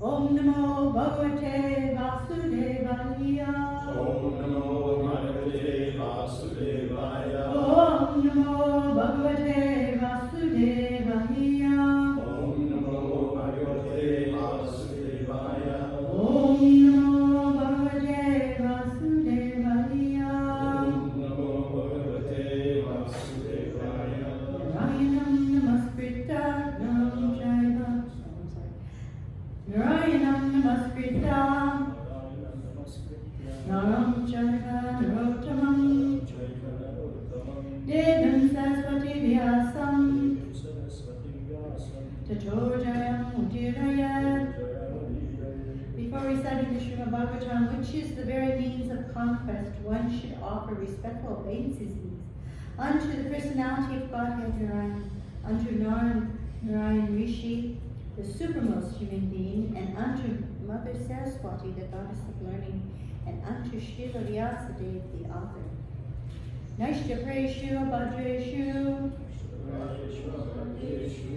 Om Namo Bhagavate Vasudevaya. Om Namo Bhagavate Vasudevaya. Om Namo Bhagavate Tatojayam Udirayat. Before reciting the Srimad Bhagavatam, which is the very means of conquest, one should offer respectful obeisances unto the personality of Godhead Narayan, unto Narayan Rishi, the supermost human being, and unto Mother Saraswati, the goddess of learning, and unto Srila Vyasadeva, the author. Naishya Preshu Abhadreshu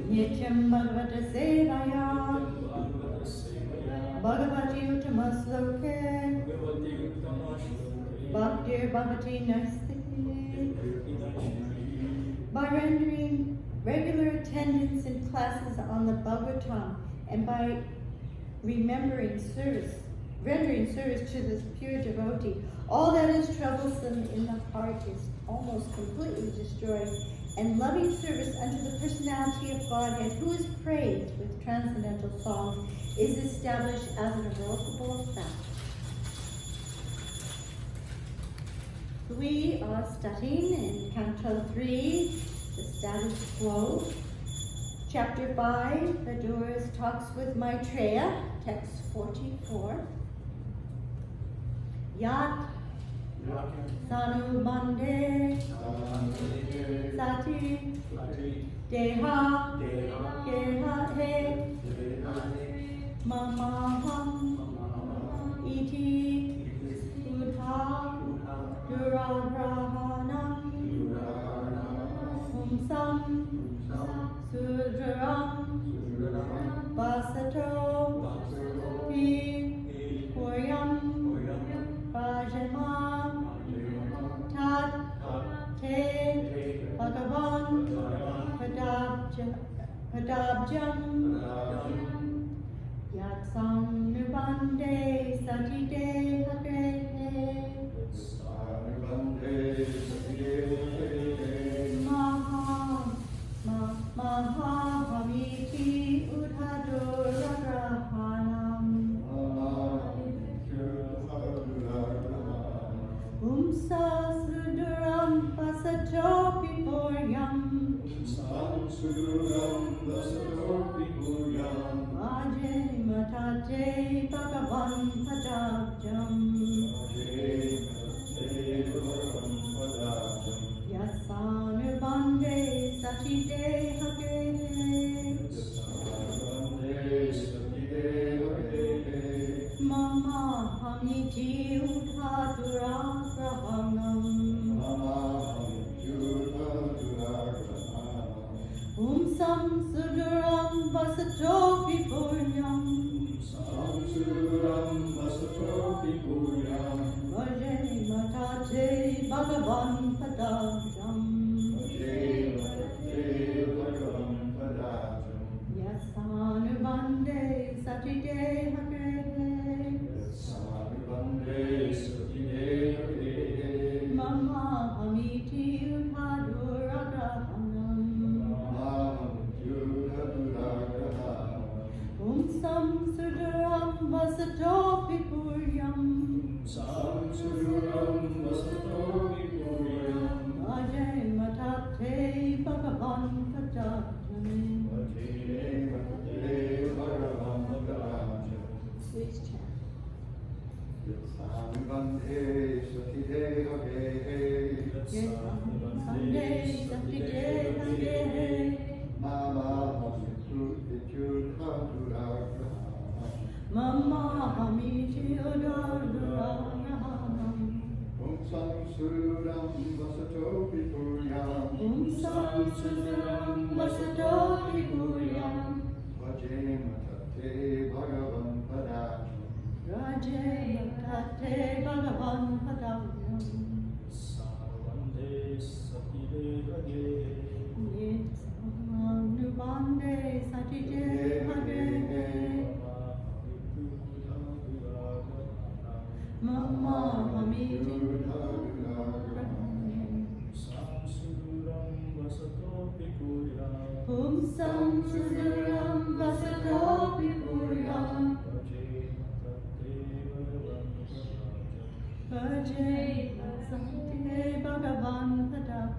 Nityam Bhagavata Sevaya Bhagavati Uttamasloke Bhaktir Bhagavati Nastiki. By rendering regular attendance in classes on the Bhagavatam and by rendering service to this pure devotee, all that is troublesome in the heart is almost completely destroyed, and loving service unto the personality of Godhead, who is praised with transcendental songs, is established as an irrevocable fact. We are studying in Canto 3, the status quo. Chapter 5, the Doers talks with Maitreya, text 44. Yat Sanu Bande Sati Deha Geha He Mamaham Iti Udha Duragrahanam Humsam Sudraram Vasato Pi Puryam Rajama Tat Te Bhagavan Padabjam Yatsam Nubande Satite Hakrete Mahamiti Udhaduragrahanam Umsa Suduram Pasato Pipuryam Vaje Matate Bhagavan Padabjam Yasanu Bande Satite Hake Mama Hamiti Udhaduragrahanam Umsam Suduram Vasato Pipuryam Vaje Matate Bhagavan Padabjam Yasanu Bande Satite Hake Mama Hamiti Udhaduragrahanam Umsam Suduram Vasato Pipuryam Vaje Matate Bhagavan Padabjam. Please chant. Bande Satite Hage Mama Hamiti Udhaduragrahanam Umsam Suduram Vasato Pipuryam Vaje Matate Bhagavan Padabjam Sarvande Satite Hage Nubande Satite Hage Mama Hamiti Samsuduram Vasato Pikuryam Umsam Suduram Vasato Pipuryam Vaje Satite Bhagavan Padabjam.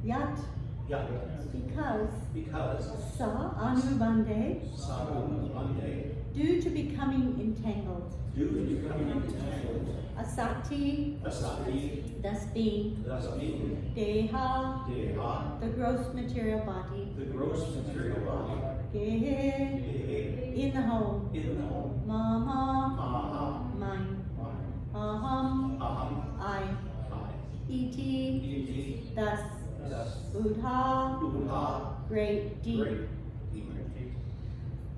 Yat, Yat, because sa anubande, anubande, due to becoming entangled. due to becoming entangled, Asati, asati, thus being. thus being, Deha, deha, the gross material body. the gross material body, Gehe, dehe, in the home. in the home, Mama, maha, mine. mine, Aham, aham, I. I, Iti, iti, thus. thus, Buddha, buddha, great deep. great, deep,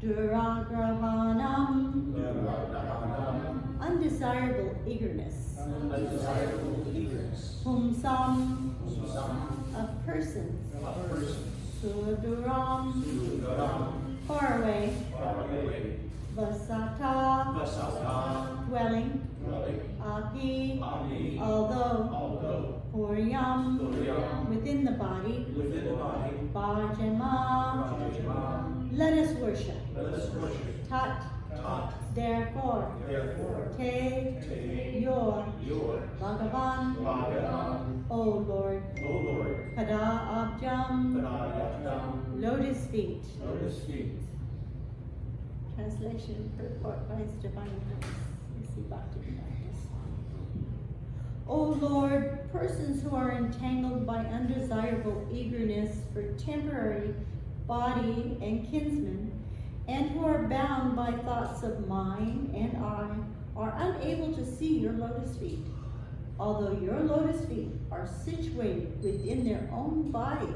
Duragrahanam, duragrahanam, undesirable eagerness. undesirable eagerness, Humsam, sumsam, of persons. a person, Suduram, sudaram, far away. far away, Vasata, vasata, dwelling. dwelling, Api, ami, although. Puryam, Puryam, within the body. within the body, Bhajama, Rajama, let us worship. let us worship, Tat, tat, therefore. therefore, Te, te, your. your, Bhagavan, Bhagavan, O Lord. O Lord, Pada abjam, Padayattam, lotus feet. lotus feet. Translation purport by His Divine Grace. O Lord, persons who are entangled by undesirable eagerness for temporary body and kinsmen, and who are bound by thoughts of mine and I, are unable to see your lotus feet, although your lotus feet are situated within their own bodies.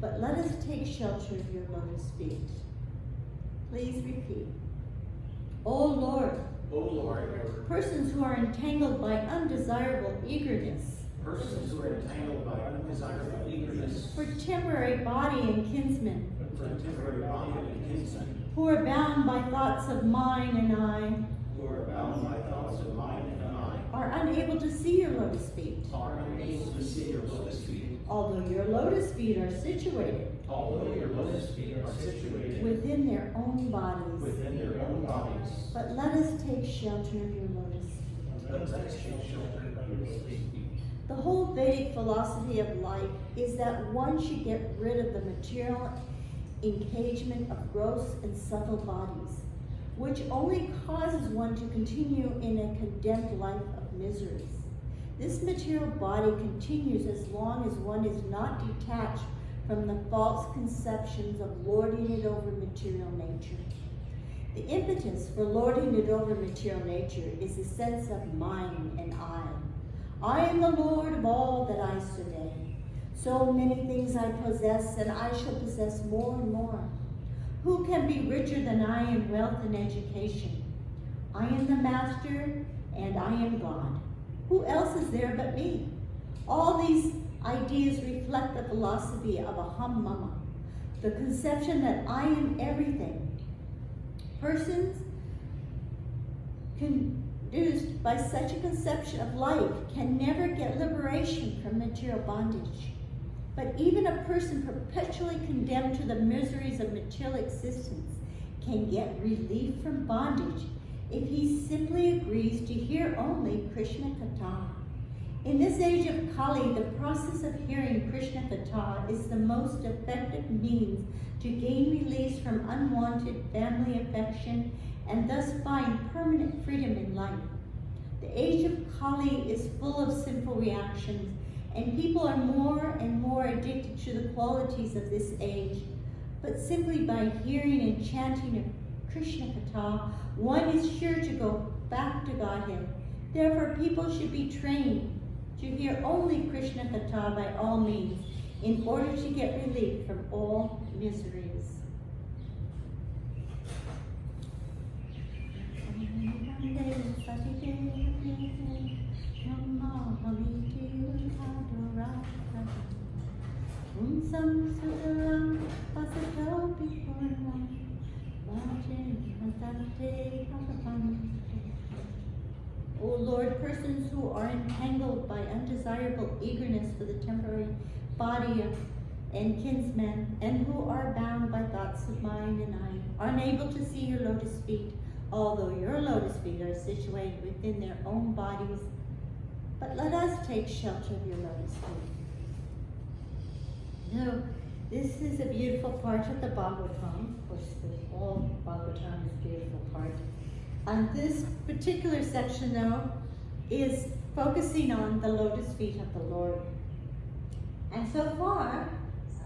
But let us take shelter of your lotus feet. Please repeat. O Lord, O Lord, persons who are entangled by undesirable eagerness persons who are entangled by undesirable eagerness for temporary body and kinsmen, for temporary body and kinsmen, who are bound by thoughts of mine and I, who are bound by thoughts of mine and I, are unable to see your lotus feet, are unable to see your lotus feet, although your lotus feet are situated although your lotus feet are situated within their own bodies. within their own bodies. But let us take shelter of your lotus feet. Let us take shelter of your lotus feet. The whole Vedic philosophy of life is that one should get rid of the material engagement of gross and subtle bodies, which only causes one to continue in a condemned life of miseries. This material body continues as long as one is not detached from the false conceptions of lording it over material nature. The impetus for lording it over material nature is the sense of mine and I. I am the Lord of all that I survey. So many things I possess, and I shall possess more and more. Who can be richer than I in wealth and education? I am the master, and I am God. Who else is there but me? All these ideas reflect the philosophy of Aham Mama, the conception that I am everything. Persons conduced by such a conception of life can never get liberation from material bondage. But even a person perpetually condemned to the miseries of material existence can get relief from bondage if he simply agrees to hear only Krishna Katha. In this age of Kali, the process of hearing Krishna Katha is the most effective means to gain release from unwanted family affection and thus find permanent freedom in life. The age of Kali is full of sinful reactions, and people are more and more addicted to the qualities of this age. But simply by hearing and chanting of Krishna Katha, one is sure to go back to Godhead. Therefore, people should be trained to hear only Krishna Katha by all means, in order to get relief from all miseries. O Lord, persons who are entangled by undesirable eagerness for the temporary body and kinsmen, and who are bound by thoughts of mine and I, are unable to see your lotus feet, although your lotus feet are situated within their own bodies. But let us take shelter of your lotus feet. So this is a beautiful part of the Bhagavatam. Of course, all Bhagavatam is a beautiful part. And this particular section, though, is focusing on the lotus feet of the Lord. And so far,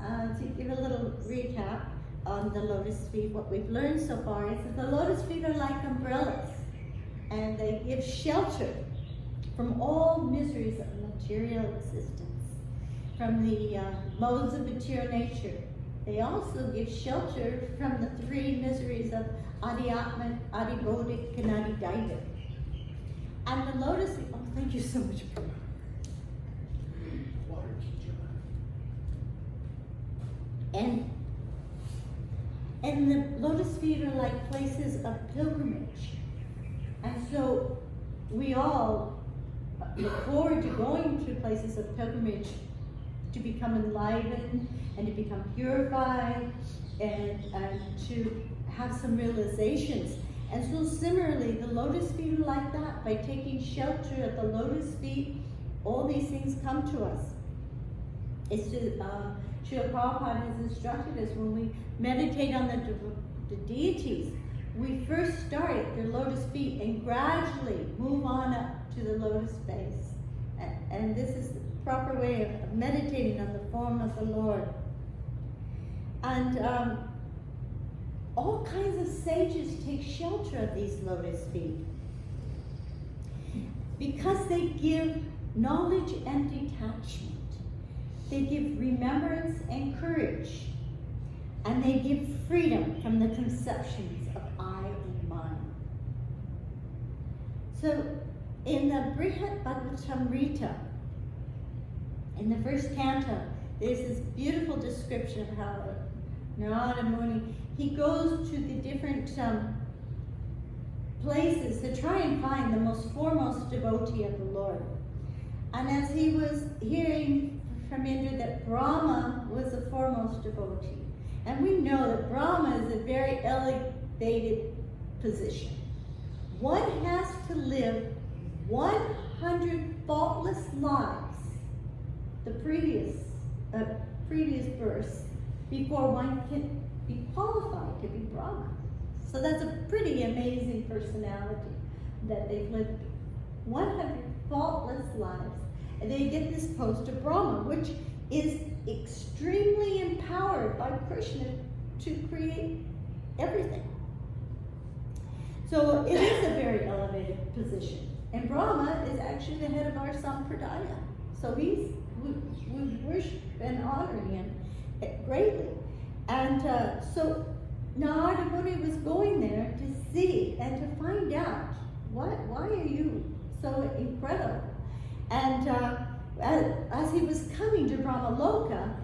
to give a little recap on the lotus feet, what we've learned so far is that the lotus feet are like umbrellas, and they give shelter from all miseries of material existence, from the modes of material nature. They also give shelter from the three miseries of Adi-Atman, Adi-Bodhik, and Adi-Daiva. And the lotus feet, oh, thank you so much. Water teacher. And the lotus feet are like places of pilgrimage. And so we all look forward to going to places of pilgrimage to become enlightened and to become purified and to have some realizations. And so similarly, the lotus feet are like that. By taking shelter at the lotus feet, all these things come to us. It's Srila Prabhupada has instructed us when we meditate on the deities, we first start at their lotus feet and gradually move on up to the lotus base. And this is the proper way of meditating on the form of the Lord. And all kinds of sages take shelter of these lotus feet because they give knowledge and detachment. They give remembrance and courage, and they give freedom from the conceptions of I and mine. So in the Brihat Bhagavatamrita, in the first canto, there's this beautiful description of how Narada Muni, he goes to the different places to try and find the most foremost devotee of the Lord. And as he was hearing from Indra that Brahma was the foremost devotee, and we know that Brahma is a very elevated position. One has to live 100 faultless lives, the previous verse, before one can be qualified to be Brahma. So that's a pretty amazing personality that they've lived 100 faultless lives. And they get this post of Brahma, which is extremely empowered by Krishna to create everything. So it is a very elevated position. And Brahma is actually the head of our Sampradaya. So we worship and honor him greatly. And so Narada Muni was going there to see and to find out, why are you so incredible? And as he was coming to Brahmaloka,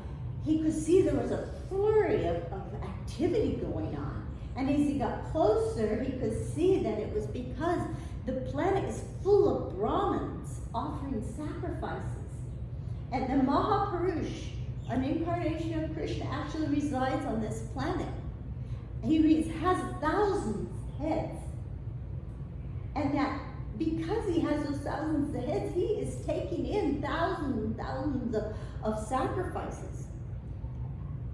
he could see there was a flurry of activity going on. And as he got closer, he could see that it was because the planet is full of Brahmins offering sacrifices. And the Mahapurush, an incarnation of Krishna, actually resides on this planet. He has thousands of heads. And that because he has those thousands of heads, he is taking in thousands and thousands of sacrifices.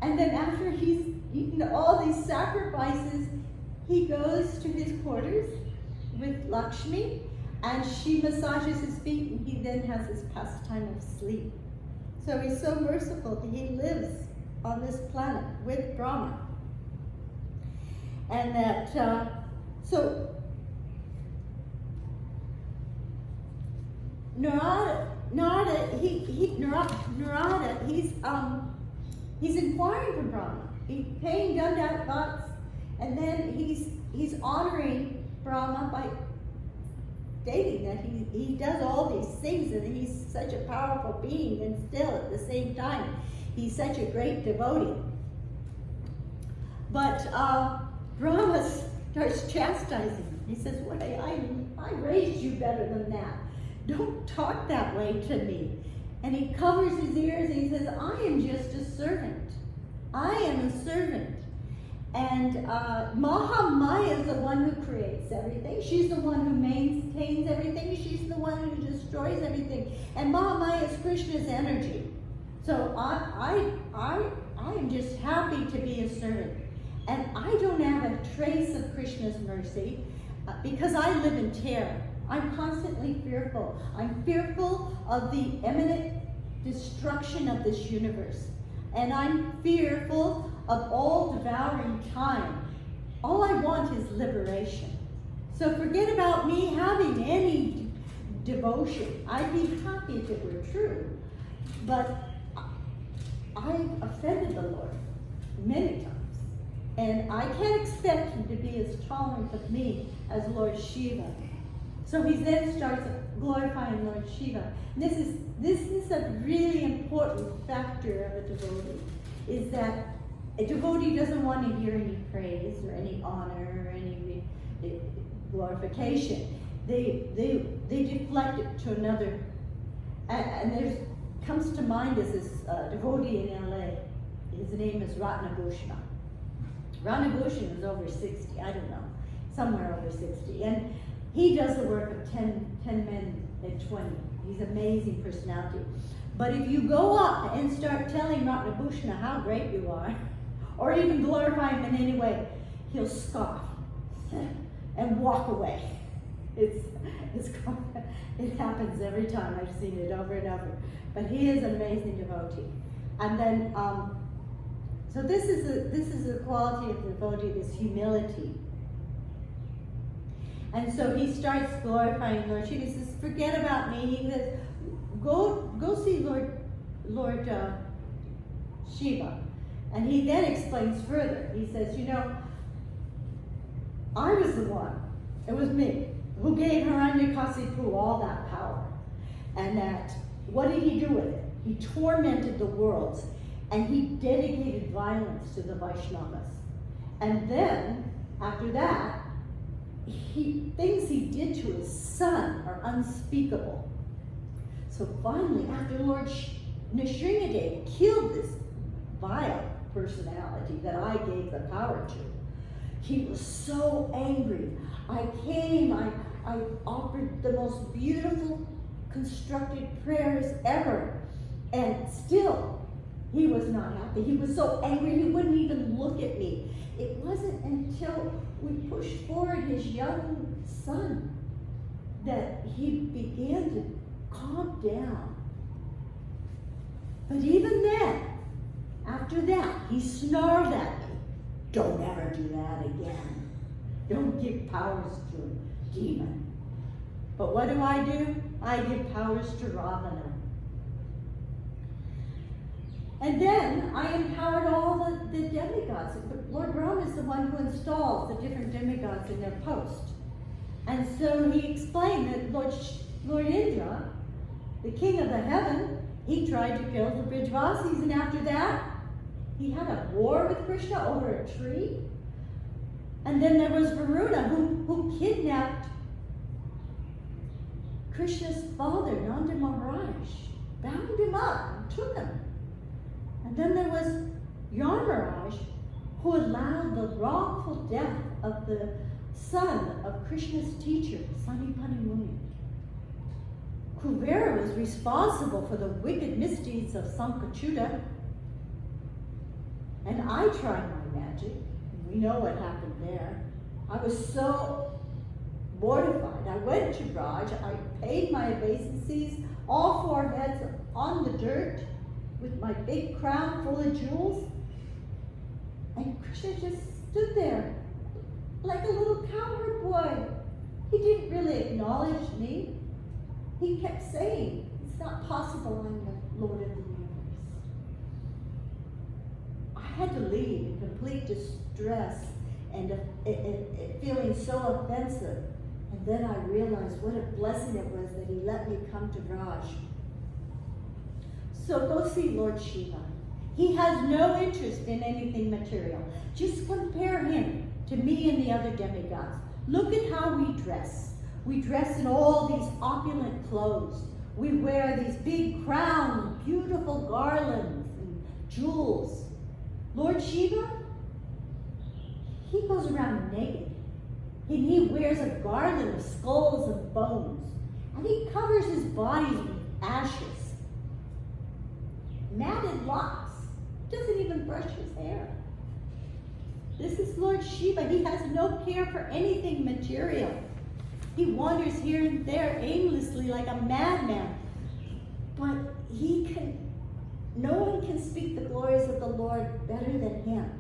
And then after he's eaten all these sacrifices, he goes to his quarters with Lakshmi, and she massages his feet, and he then has his pastime of sleep. So he's so merciful that he lives on this planet with Brahma. And that, Narada, he's inquiring from Brahma. He's paying Dandat thoughts, and then he's honoring Brahma by stating that he does all these things, and he's such a powerful being, and still at the same time, he's such a great devotee. But Brahma starts chastising him. He says, "Well, I raised you better than that. Don't talk that way to me." And he covers his ears and he says, "I am just a servant. I am a servant." And Mahamaya is the one who creates everything. She's the one who maintains everything. She's the one who destroys everything. And Mahamaya is Krishna's energy. So I am just happy to be a servant. And I don't have a trace of Krishna's mercy because I live in terror. I'm constantly fearful. I'm fearful of the imminent destruction of this universe. And I'm fearful of all devouring time. All I want is liberation. So forget about me having any devotion. I'd be happy if it were true. But I've offended the Lord many times. And I can't expect him to be as tolerant of me as Lord Shiva. So he then starts glorifying Lord Shiva. And this is a really important factor of a devotee, is that a devotee doesn't want to hear any praise or any honor or any glorification. They deflect it to another. And there's comes to mind is this devotee in LA. His name is Ratnabhushana. Ratnabhushana is over 60, I don't know, somewhere over 60. And he does the work of 10 men and 20. He's an amazing personality. But if you go up and start telling Ratnabhushana how great you are, or even glorify him in any way, he'll scoff and walk away. It happens every time. I've seen it over and over. But he is an amazing devotee. And then, so this is the quality of the devotee, this humility. And so he starts glorifying Lord Shiva. He says, forget about me. He says, go see Lord Shiva. And he then explains further. He says, I was the one, it was me, who gave Hiranyakasipu all that power. And that, what did he do with it? He tormented the worlds, and he dedicated violence to the Vaishnavas. And then, after that, things he did to his son are unspeakable. So finally, after Lord Nrsingadev killed this vile personality that I gave the power to, he was so angry. I came, I offered the most beautiful constructed prayers ever, and still he was not happy. He was so angry he wouldn't even look at me. It wasn't until we pushed forward his young son that he began to calm down. But even then, after that, he snarled at me. Don't ever do that again. Don't give powers to a demon. But what do? I give powers to Ravana. And then I empowered all the demigods. Lord Brahma is the one who installs the different demigods in their post. And so he explained that Lord Indra, the king of the heaven, he tried to kill the Brijvasis, and after that, he had a war with Krishna over a tree. And then there was Varuna, who kidnapped Krishna's father, Nanda Maharaj, bound him up and took him. And then there was Yamaraj, who allowed the wrongful death of the son of Krishna's teacher, Sanipani Muni. Kuvera was responsible for the wicked misdeeds of Sankachuta. And I tried my magic. We know what happened there. I was so mortified. I went to Raj. I paid my obeisances, all 4 heads on the dirt, with my big crown full of jewels. And Krishna just stood there like a little cowherd boy. He didn't really acknowledge me. He kept saying, it's not possible I'm the Lord of the universe. I had to leave in complete distress and feeling so offensive. And then I realized what a blessing it was that he let me come to Raj. So go see Lord Shiva. He has no interest in anything material. Just compare him to me and the other demigods. Look at how we dress. We dress in all these opulent clothes. We wear these big crowns, beautiful garlands, and jewels. Lord Shiva, he goes around naked. And he wears a garland of skulls and bones. And he covers his body with ashes. matted locks. Doesn't even brush his hair. This is Lord Shiva. He has no care for anything material. He wanders here and there aimlessly like a madman. But no one can speak the glories of the Lord better than him.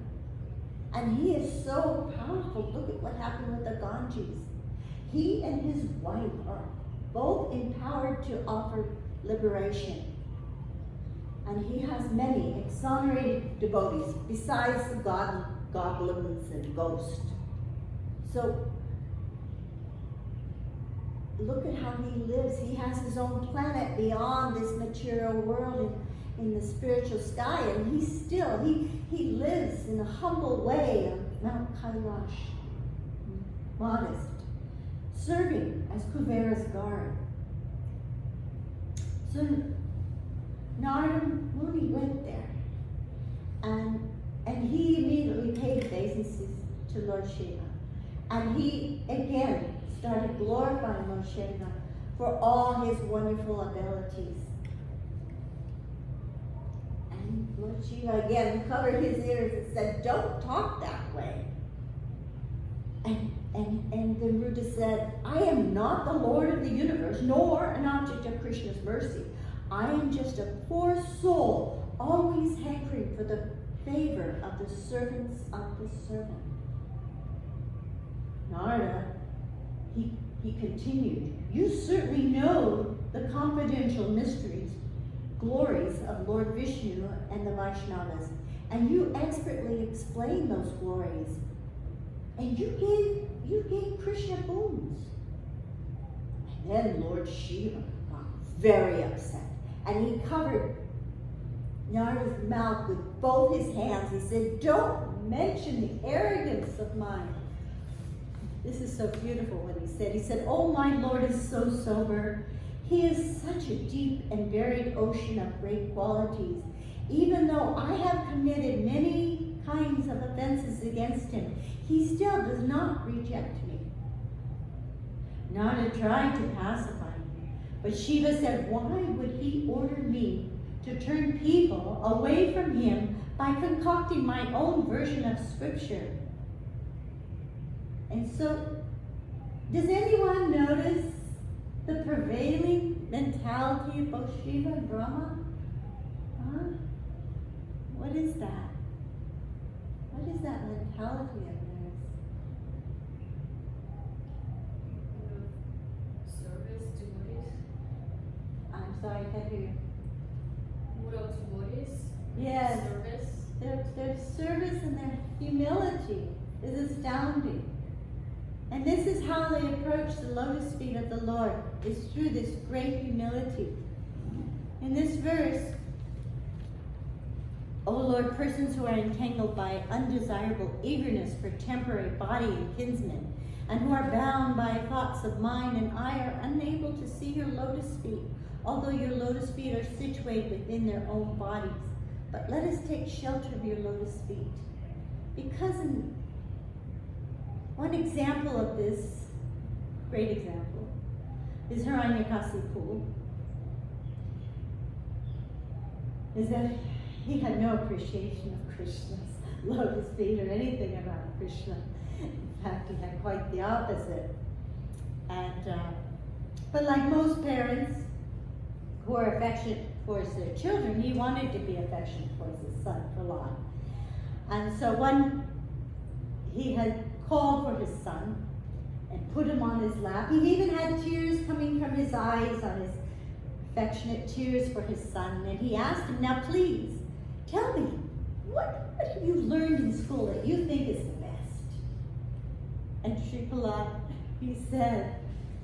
And he is so powerful. Look at what happened with the Ganges. He and his wife are both empowered to offer liberation. And he has many exonerated devotees besides the goblins and ghosts. So look at how he lives. He has his own planet beyond this material world in the spiritual sky, and he lives in a humble way on Mount Kailash, modest, serving as Kuvera's guard. So Narada Muni went there, and he immediately paid obeisances to Lord Shiva, and he again started glorifying Lord Shiva for all his wonderful abilities. And Lord Shiva again covered his ears and said, "Don't talk that way." And the Ruda said, "I am not the Lord of the universe, nor an object of Krishna's mercy. I am just a poor soul, always hankering for the favor of the servants of the servant." Narada, he continued, "You certainly know the confidential mysteries, glories of Lord Vishnu and the Vaishnavas, and you expertly explain those glories. And you gave Krishna boons." And then Lord Shiva got very upset, and he covered Narada's mouth with both his hands. He said, "Don't mention the arrogance of mine." This is so beautiful what he said. He said, "Oh, my Lord is so sober. He is such a deep and varied ocean of great qualities. Even though I have committed many kinds of offenses against him, he still does not reject me." Narada tried to pacify him, but Shiva said, "Why would he order me to turn people away from him by concocting my own version of scripture?" And so, does anyone notice the prevailing mentality of both Shiva and Brahma? Huh? What is that? What is that mentality of theirs? Service devotees. I'm sorry, I can't hear you. Moral devotees. Yes. Service. Their service and their humility is astounding. And this is how they approach the lotus feet of the Lord, is through this great humility. In this verse, "O Lord, persons who are entangled by undesirable eagerness for temporary body and kinsmen, and who are bound by thoughts of mind and eye, are unable to see your lotus feet, although your lotus feet are situated within their own bodies. But let us take shelter of your lotus feet." Because one example of this, great example, is Hiranyakasipu, is that he had no appreciation of Krishna's lotus feet or anything about Krishna. In fact, he had quite the opposite. But like most parents who are affectionate towards their children, he wanted to be affectionate towards his son, Prahlad. And so he had called for his son and put him on his lap. He even had tears coming from his eyes, on his affectionate tears for his son. And he asked him, "Now please, tell me, what have you learned in school that you think is the best?" And Sri Prahlad, he said,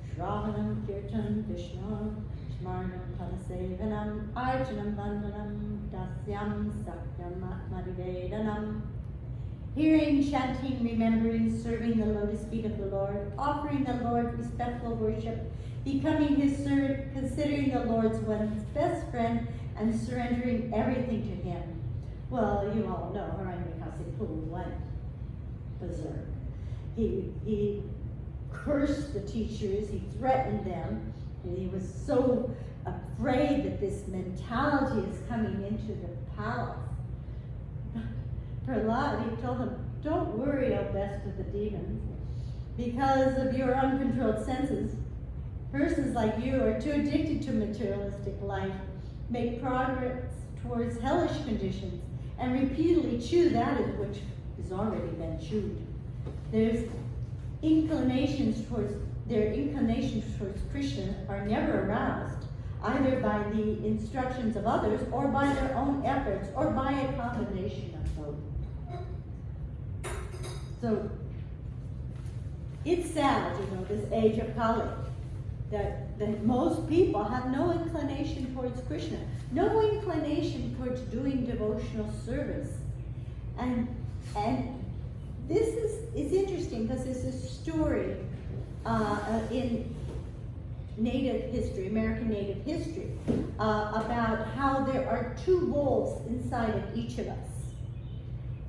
"Shravanam Kirtanam Vishnu, Smarnam Padasevanam, Arjanam Vandanam, Dasyam Sakyam Atmadivedanam." Hearing, chanting, remembering, serving the lotus feet of the Lord, offering the Lord respectful worship, becoming his servant, considering the Lord's one's best friend, and surrendering everything to him. Well, you all know Hiranyakasipu went berserk. He cursed the teachers, he threatened them, And he was so afraid that this mentality is coming into the palace. Prahlad, he told him, don't worry, O best of the demons, because of your uncontrolled senses. Persons like you are too addicted to materialistic life, make progress towards hellish conditions, and repeatedly chew that which has already been chewed. Their inclinations towards Krishna are never aroused, either by the instructions of others, or by their own efforts, or by a combination of both. So, it's sad, this age of Kali, that most people have no inclination towards Krishna, no inclination towards doing devotional service. And this is interesting because there's a story in Native history, American Native history, about how there are two wolves inside of each of us.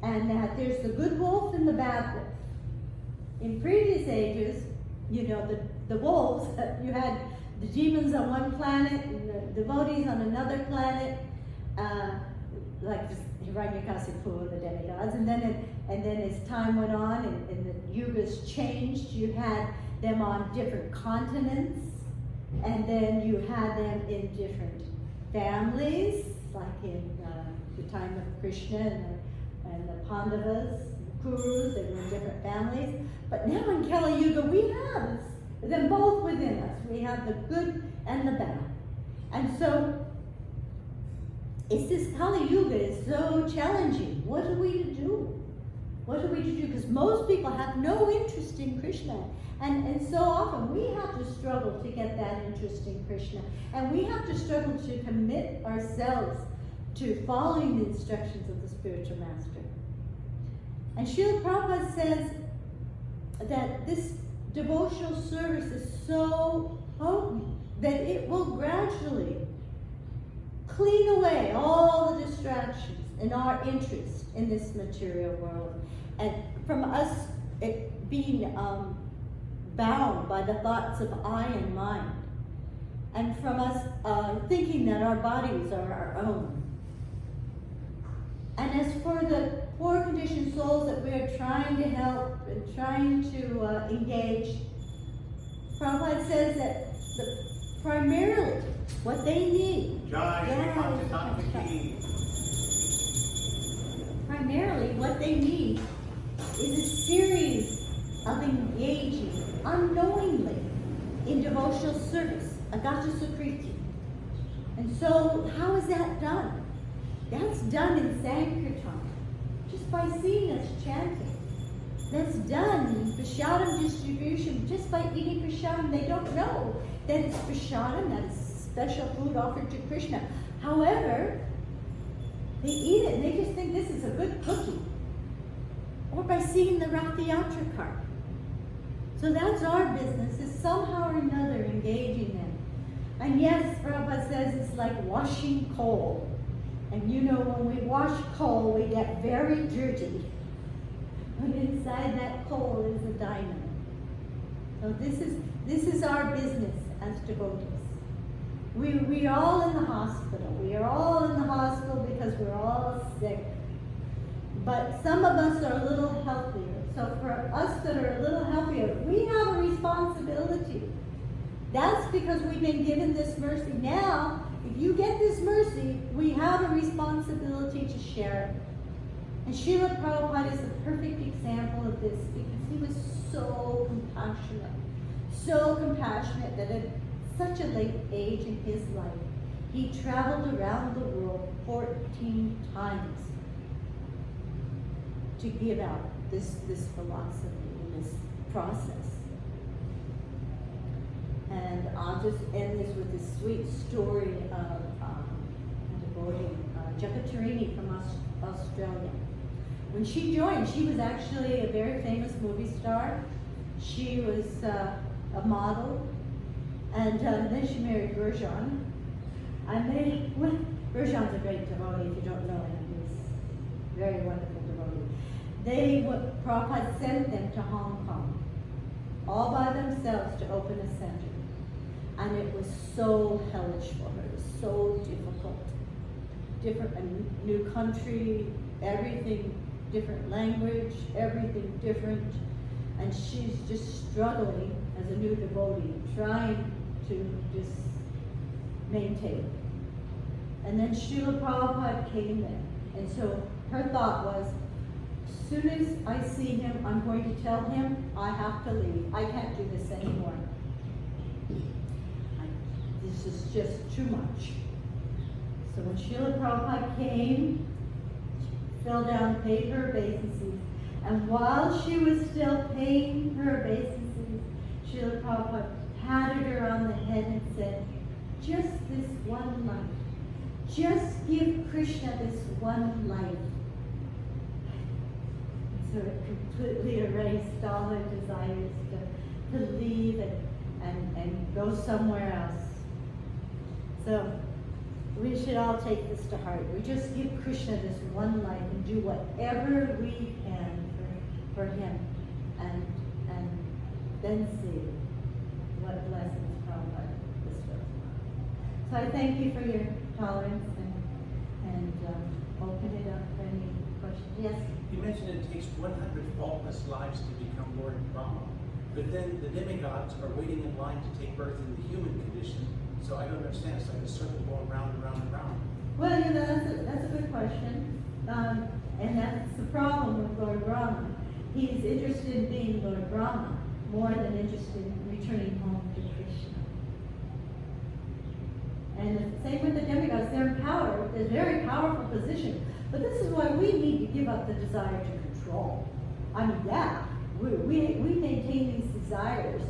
And that there's the good wolf and the bad wolf. In previous ages, the wolves, you had the demons on one planet and the devotees on another planet, like Hiranyakasipu, the demigods, and then as time went on and the yugas changed, you had them on different continents, and then you had them in different families, like in the time of Krishna and the Pandavas, Kurus, they were in different families. But now in Kali Yuga, we have them both within us. We have the good and the bad. And so, it's this Kali Yuga is so challenging. What are we to do? What are we to do? Because most people have no interest in Krishna. And so often we have to struggle to get that interest in Krishna. And we have to struggle to commit ourselves to following the instructions of the spiritual master. And Srila Prabhupada says that this devotional service is so potent that it will gradually clean away all the distractions and our interest in this material world, and from us being bound by the thoughts of I and mind, and from us thinking that our bodies are our own. And as for the poor conditioned souls that we are trying to help and trying to engage, Prabhupada says that primarily what they need, primarily what they need is a series of engaging unknowingly in devotional service, agata sukriti. And so how is that done? That's done in Sankirtan, just by seeing us chanting. That's done in prasadam distribution, just by eating prasadam. They don't know that it's prasadam, that is special food offered to Krishna. However, they eat it and they just think this is a good cookie. Or by seeing the Rath Yatra cart. So that's our business, is somehow or another engaging them. And yes, Prabhupada says it's like washing coal. And when we wash coal, we get very dirty. But inside that coal is a diamond. So this is our business as devotees. We're all in the hospital. We are all in the hospital because we're all sick. But some of us are a little healthier. So for us that are a little healthier, we have a responsibility. That's because we've been given this mercy. Now, if you get this mercy, we have a responsibility to share it. And Srila Prabhupada is a perfect example of this because he was so compassionate that at such a late age in his life, he traveled around the world 14 times to give out this philosophy and this process. And I'll just end this with this sweet story of a devotee, Jagatarini from Australia. When she joined, she was actually a very famous movie star. She was a model, and then she married Burjan. Burjan's a great devotee if you don't know him. He's a very wonderful devotee. Prabhupada sent them to Hong Kong, all by themselves, to open a center. And it was so hellish for her, it was so difficult. Different, a new country, everything, different language, everything different. And she's just struggling as a new devotee, trying to just maintain. And then Srila Prabhupada came there. And so her thought was, as soon as I see him, I'm going to tell him I have to leave. I can't do this anymore. This is just too much. So when Srila Prabhupada came, she fell down, paid her obeisances. And while she was still paying her obeisances, Srila Prabhupada patted her on the head and said, just this one life. Just give Krishna this one life. So it completely erased all her desires to leave and go somewhere else. So we should all take this to heart. We just give Krishna this one life and do whatever we can for him, and then see what blessings Prabhupada bestows. So I thank you for your tolerance and open it up for any questions. Yes? You mentioned it takes 100 faultless lives to become Lord Brahma, but then the demigods are waiting in line to take birth in the human condition. So I don't understand. It's like a circle going round and round and round. Well, you know, that's a good question. And that's the problem with Lord Brahma. He's interested in being Lord Brahma more than interested in returning home to Krishna. And the same with the demigods. They're in power. They're a very powerful position. But this is why we need to give up the desire to control. I mean, yeah, we maintain these desires,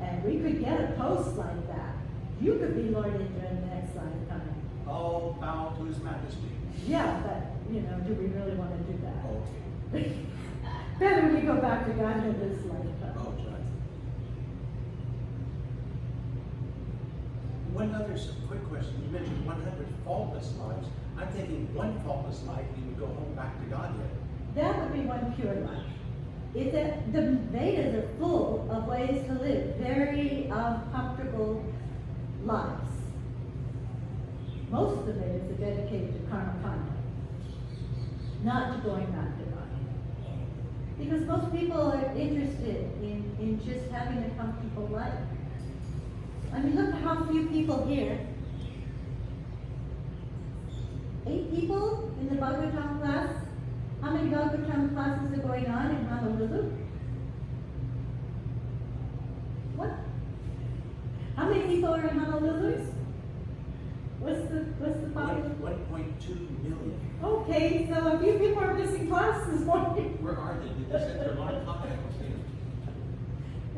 and we could get a post like that. You could be Lord Indra in the next lifetime. All bow to His Majesty. Yeah, but, you know, do we really want to do that? Okay. Better we go back to God in this lifetime. Oh, John. One other quick question. You mentioned 100 faultless lives. I'm thinking one faultless life, you would go home back to God yet. That would be one pure life. It's that the Vedas are full of ways to live very comfortable lives. Most of the Vedas are dedicated to karma kanda, not to going back to God. Because most people are interested in just having a comfortable life. I mean, look at how few people here. 8 people in the Bhagavatam class. How many Bhagavatam classes are going on in Honolulu? What? How many people are in Honolulu? What's the population? 1.2 million. Okay, so a few people are missing class this morning. Where are they? Did they send their alarm clock? I don't see them.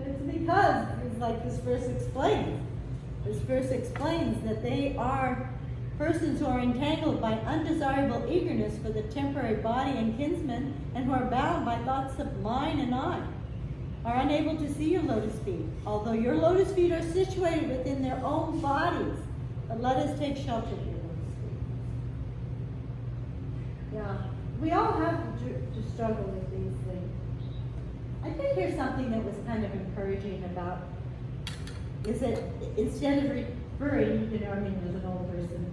It's because, it's like this verse explains. This verse explains that they are persons who are entangled by undesirable eagerness for the temporary body and kinsmen, and who are bound by thoughts of mine and I, are unable to see your lotus feet, although your lotus feet are situated within their own bodies. But let us take shelter of your lotus feet. Yeah, we all have to struggle with these things. I did hear something that was kind of encouraging about, is that instead of referring, you know, I mean, there's an old person,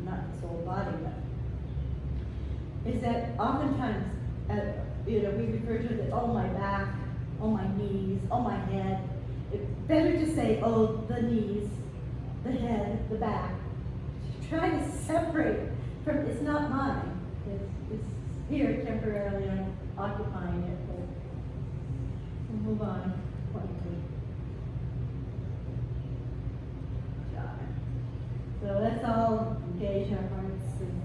not this old body, but is that oftentimes, you know, we refer to it, oh, my back, oh, my knees, oh, my head. It's better to say, oh, the knees, the head, the back. Try to separate from, it's not mine. It's here temporarily, I'm occupying it, but we'll move on quickly. So let's all engage our hearts and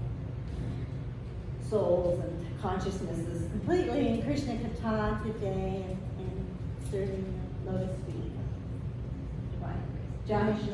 souls and consciousnesses completely in Krishna Katha today and serving the lotus feet. Jai Shri.